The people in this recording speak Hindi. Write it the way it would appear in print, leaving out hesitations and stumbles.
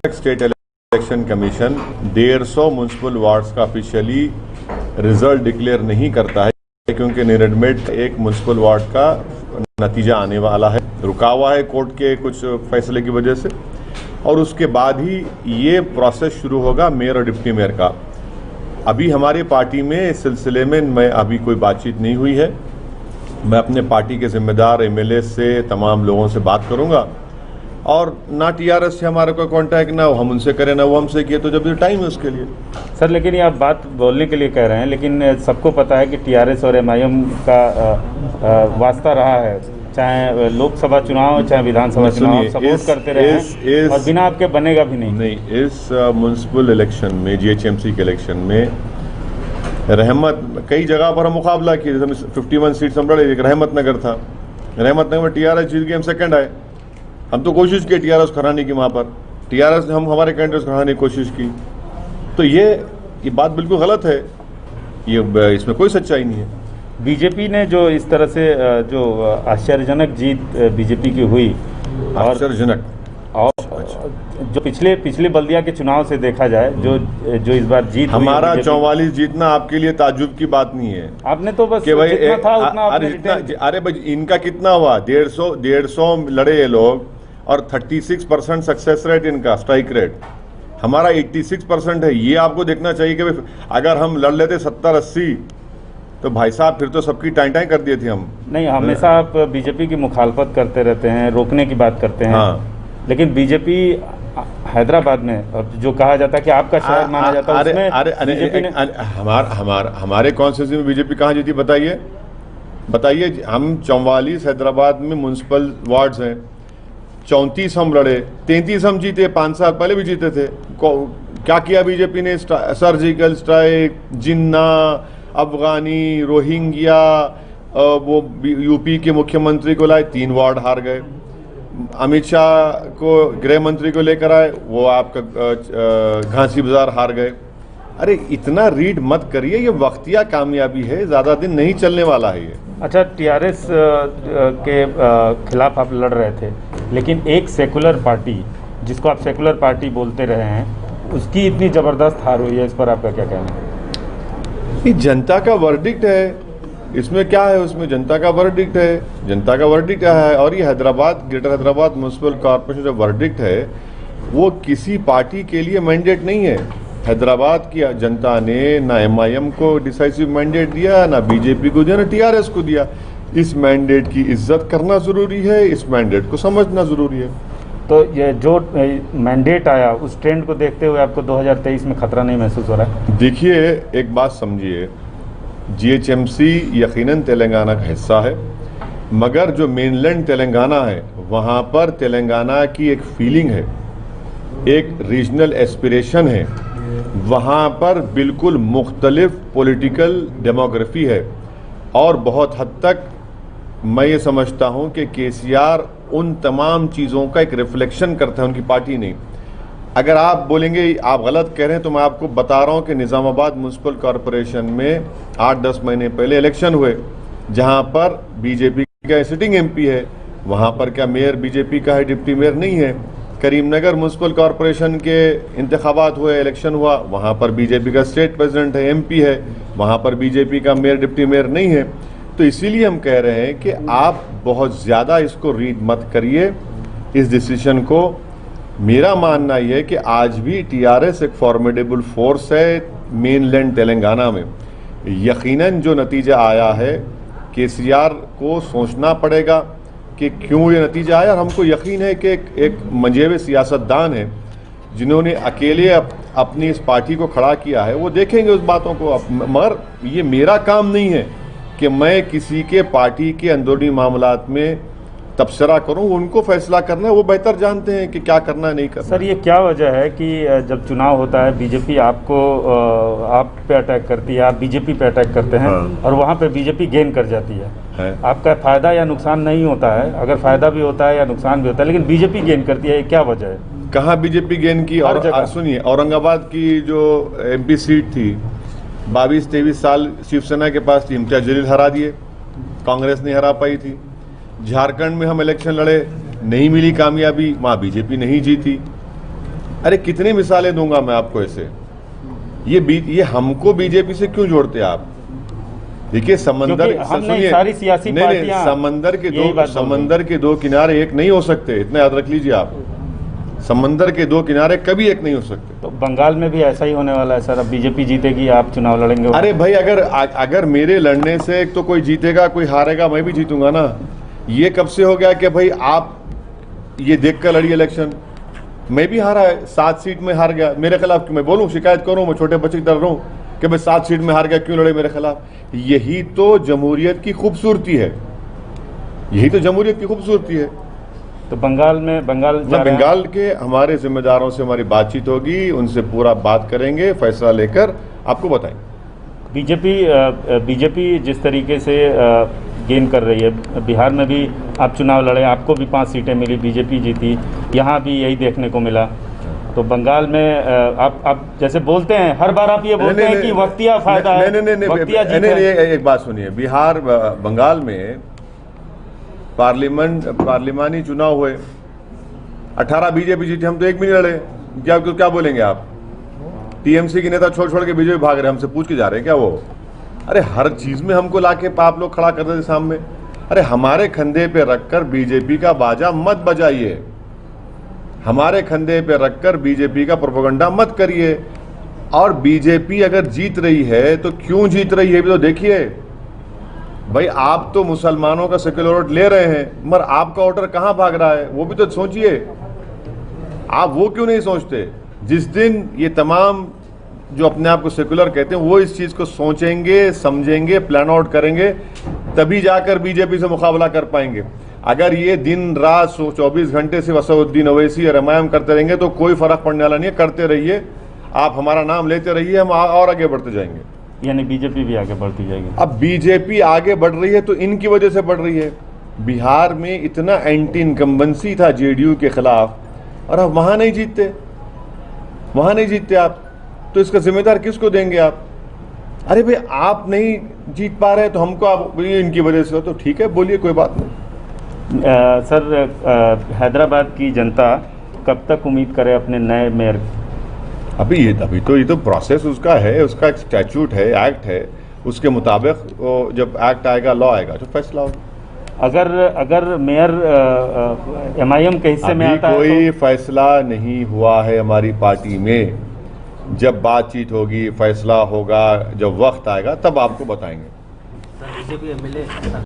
State election commission 150 municipal wards का ऑफिशियली रिजल्ट डिक्लेयर नहीं करता है क्योंकि निरडमेट एक म्युनिसिपल वार्ड का नतीजा आने वाला है, रुका हुआ है कोर्ट के कुछ फैसले की वजह से, और उसके बाद ही ये प्रोसेस शुरू होगा मेयर और डिप्टी मेयर का। अभी हमारी पार्टी में इस सिलसिले में मैं अभी कोई बातचीत नहीं हुई है। मैं अपने पार्टी के जिम्मेदार एमएलए से तमाम लोगों से बात करूंगा, और ना टीआरएस से हमारा कोई कांटेक्ट ना हम उनसे करें ना वो हमसे किए, तो जब भी टाइम है उसके लिए। सर लेकिन ये आप बात बोलने के लिए कह रहे हैं, लेकिन सबको पता है कि टीआरएस और एमआईएम का वास्ता रहा है, चाहे लोकसभा चुनाव चाहे विधानसभा चुनाव सपोर्ट करते रहे हैं और बिना आपके बनेगा भी नहीं। इस म्युनिसिपल इलेक्शन में, जीएचएमसी के इलेक्शन में रहमत कई जगह पर हम मुकाबला किए, 51 सीट्स हम लड़े, रहमत नगर था, रहमत नगर में टीआरएस जीत के हम सेकंड आए। हम तो कोशिश की टीआरएस खराने की, वहाँ पर टीआरएस ने हम हमारे कैंडिडेट्स खराने की कोशिश की, तो ये बात बिल्कुल गलत है, ये इसमें कोई सच्चाई नहीं है। बीजेपी ने जो इस तरह से जो आश्चर्यजनक जीत बीजेपी की हुई, आश्चर्यजनक, और जो पिछले बल्दिया के चुनाव से देखा जाए जो इस बार जीत हमारा 44 जीतना आपके लिए ताज्जुब की बात नहीं है। आपने तो बस भाई जितना था उतना अरे भाई इनका कितना हुआ, 150 लड़े ये लोग, और 36% सक्सेस रेट इनका, स्ट्राइक रेट। हमारा 86% है। ये आपको देखना चाहिए कि अगर हम लड़ लेते 70-80 तो भाई साहब फिर तो सबकी टाई कर दिए थे हम। नहीं, हमेशा आप बीजेपी की मुखालफत करते रहते हैं, रोकने की बात करते हैं। हाँ। लेकिन बीजेपी हैदराबाद में जो कहा जाता है कि आपका शहर माना जाता है, हमारे कॉन्स्टिट्यूंसी में बीजेपी कहाँ जीती बताइए। हम 44 हैदराबाद में म्युनिसिपल वार्ड्स हैं, 34 हम लड़े, 33 हम जीते, 5 साल पहले भी जीते थे। क्या किया बीजेपी ने? सर्जिकल स्ट्राइक, जिन्ना, अफगानी, रोहिंग्या, वो यूपी के मुख्यमंत्री को लाए, 3 वार्ड हार गए। अमित शाह को गृह मंत्री को लेकर आए, वो आपका घासी बाजार हार गए। अरे इतना रीड मत करिए, ये वक्तिया कामयाबी है, ज़्यादा दिन नहीं चलने वाला है ये। अच्छा, टीआरएस के खिलाफ आप लड़ रहे थे, लेकिन एक सेकुलर पार्टी जिसको आप सेकुलर पार्टी बोलते रहे हैं, उसकी इतनी ज़बरदस्त हार हुई है, इस पर आपका क्या कहना है? ये जनता का वर्डिक्ट है, इसमें क्या है, उसमें जनता का वर्डिक्ट है, जनता का वर्डिक्ट है। और ये Hyderabad, greater Hyderabad municipal corporation जो वर्डिक्ट है वो किसी पार्टी के लिए मैंडेट नहीं है। हैदराबाद की जनता ने ना एमआईएम को डिसाइसिव मैंडेट दिया, ना बीजेपी को दिया, ना टीआरएस को दिया। इस मैंडेट की इज्जत करना जरूरी है, इस मैंडेट को समझना जरूरी है। तो ये जो मैंडेट आया, उस ट्रेंड को देखते हुए आपको 2023 में खतरा नहीं महसूस हो रहा है? देखिए, एक बात समझिए, जीएचएमसी यकीनन तेलंगाना का हिस्सा है, मगर जो मेनलैंड तेलंगाना है वहाँ पर तेलंगाना की एक फीलिंग है, एक रीजनल एस्पिरेशन है, वहाँ पर बिल्कुल मुख्तलिफ पॉलिटिकल डेमोग्राफी है। और बहुत हद तक मैं ये समझता हूँ कि केसीआर उन तमाम चीज़ों का एक रिफ्लेक्शन करता है, उनकी पार्टी नहीं। अगर आप बोलेंगे आप गलत कह रहे हैं, तो मैं आपको बता रहा हूं कि निज़ामाबाद म्युनिसिपल कॉरपोरेशन में 8-10 महीने पहले इलेक्शन हुए, जहां पर बीजेपी का सिटिंग एमपी है, वहां पर क्या मेयर बीजेपी का है, डिप्टी मेयर नहीं है। करीमनगर म्युनिसिपल कॉरपोरेशन के इंतखाबात हुए, इलेक्शन हुआ, वहां पर बीजेपी का स्टेट प्रेसिडेंट है, एमपी है, वहां पर बीजेपी का मेयर डिप्टी मेयर नहीं है। तो इसीलिए हम कह रहे हैं कि आप बहुत ज़्यादा इसको रीड मत करिए, इस डिसीजन को। मेरा मानना यह है कि आज भी टीआरएस एक फॉर्मिडेबल फोर्स है मेनलैंड तेलंगाना में। यकीनन जो नतीजा आया है, केसीआर को सोचना पड़ेगा कि क्यों ये नतीजा आया। और हमको यकीन है कि एक मंजेवे सियासतदान है जिन्होंने अकेले अपनी इस पार्टी को खड़ा किया है, वो देखेंगे उस बातों को। मगर ये मेरा काम नहीं है कि मैं किसी के पार्टी के अंदरूनी मामलात में तबसरा करूं, उनको फैसला करना है, वो बेहतर जानते हैं कि क्या करना है, नहीं करना। सर, ये क्या वजह है कि जब चुनाव होता है बीजेपी आपको आप पे अटैक करती है, आप बीजेपी पे अटैक करते हैं, हाँ। और वहाँ पे बीजेपी गेन कर जाती है। आपका फायदा या नुकसान नहीं होता है, अगर फायदा भी होता है या नुकसान भी होता है, लेकिन बीजेपी गेन करती है, ये क्या वजह है? कहाँ बीजेपी गेन की? और सुनिए, औरंगाबाद की जो एमपी सीट थी 22-23 साल शिवसेना के पास थी, इम्तियाज जलील हरा दिए, कांग्रेस नहीं हरा पाई थी। झारखंड में हम इलेक्शन लड़े, नहीं मिली कामयाबी, वहाँ बीजेपी नहीं जीती। अरे कितनी मिसालें दूंगा मैं आपको ऐसे। ये हमको बीजेपी से क्यों जोड़ते आप? देखिए समंदर, सुनिए, सारी सियासी पार्टियां समंदर के दो किनारे एक नहीं हो सकते, इतना याद रख लीजिए आप। समंदर के दो किनारे कभी एक नहीं हो सकते। तो बंगाल में भी ऐसा ही होने वाला है सर, अब बीजेपी जीतेगी, आप चुनाव लड़ेंगे? अरे भाई अगर मेरे लड़ने से तो कोई जीतेगा कोई हारेगा, मैं भी जीतूंगा ना। ये कब से हो गया कि भाई आप ये देख कर लड़ी इलेक्शन? मैं भी हारा है, 7 सीट में हार गया, मेरे खिलाफ क्यों मैं बोलूं, शिकायत करूं, मैं छोटे बच्चे की तरह रहूं कि भाई 7 सीट में हार गया, क्यों लड़े मेरे खिलाफ? यही तो जमहूरियत की खूबसूरती है, यही तो जमहूरियत की खूबसूरती है। तो बंगाल बंगाल के हमारे जिम्मेदारों से हमारी बातचीत होगी, उनसे पूरा बात करेंगे, फैसला लेकर आपको बताएंगे। बीजेपी जिस तरीके से गेन कर रही है, बिहार में भी आप चुनाव लड़े, आपको भी 5 सीटें मिली, बीजेपी जीती, यहाँ भी यही देखने को मिला। तो बंगाल में आप जैसे बोलते हैं, हर बार आप ये बोलते हैं कि वक्तिया फायदा है, वक्तिया जीत है। एक बात सुनिए, बिहार बंगाल में पार्लिमानी चुनाव हुए, 18 बीजेपी जीती, हम तो एक भी नहीं लड़े। क्या बोलेंगे आप? टीएमसी के नेता छोड़ के बीजेपी भाग रहे, हमसे पूछ के जा रहे हैं क्या वो? अरे हर चीज में हमको लाके आप लोग खड़ा कर देते सामने। अरे हमारे कंधे पे रखकर बीजेपी का बाजा मत बजाइए, हमारे कंधे पे रखकर बीजेपी का प्रोपेगेंडा मत करिए। और बीजेपी अगर जीत रही है तो क्यों जीत रही है भी तो देखिए। भाई आप तो मुसलमानों का सेक्युलर वोट ले रहे हैं, मगर आपका वोटर कहां भाग रहा है वो भी तो सोचिए। आप वो क्यों नहीं सोचते? जिस दिन ये तमाम जो अपने आप को सेक्युलर कहते हैं वो इस चीज को सोचेंगे, समझेंगे, प्लान आउट करेंगे, तभी जाकर बीजेपी से मुकाबला कर पाएंगे। अगर ये दिन रात 24 घंटे से असदुद्दीन ओवैसी और एमआईएम करते रहेंगे तो कोई फर्क पड़ने वाला नहीं है। करते रहिए, आप हमारा नाम लेते रहिए, हम और आगे बढ़ते जाएंगे। यानी बीजेपी भी आगे बढ़ती जाएगी। अब बीजेपी आगे बढ़ रही है तो इनकी वजह से बढ़ रही है। बिहार में इतना एंटी इनकम्बेंसी था जेडीयू के खिलाफ, और अब वहां नहीं जीतते आप, तो इसका जिम्मेदार किसको देंगे आप? अरे भाई आप नहीं जीत पा रहे तो हमको आप इनकी वजह से हो, तो ठीक है बोलिए, कोई बात नहीं। सर हैदराबाद की जनता कब तक उम्मीद करे अपने नए मेयर? अभी तो ये तो प्रोसेस उसका है, उसका एक स्टैट्यूट है, एक्ट है, उसके मुताबिक जब एक्ट आएगा, लॉ आएगा तो फैसला होगा। अगर मेयर एमआईएम के हिस्से में आता है तो कोई फैसला नहीं हुआ है हमारी पार्टी में। जब बातचीत होगी, फैसला होगा, जब वक्त आएगा तब आपको बताएंगे।